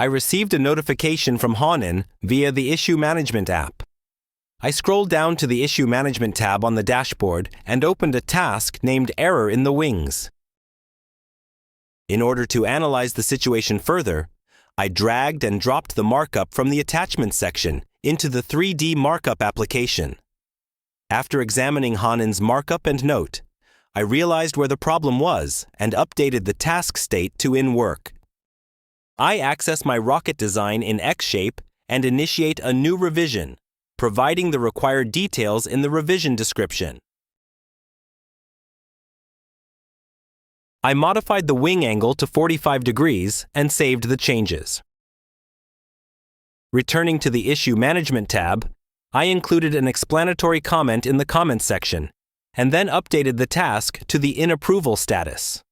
I received a notification from Hanin via the Issue Management app. I scrolled down to the Issue Management tab on the dashboard and opened a task named Error in the Wings. In order to analyze the situation further, I dragged and dropped the markup from the Attachments section into the 3D Markup application. After examining Hanin's markup and note, I realized where the problem was and updated the task state to In Work. I access my rocket design in X-Shape and initiate a new revision, providing the required details in the revision description. I modified the wing angle to 45 degrees and saved the changes. Returning to the Issue Management tab, I included an explanatory comment in the comments section, and then updated the task to the In Approval status.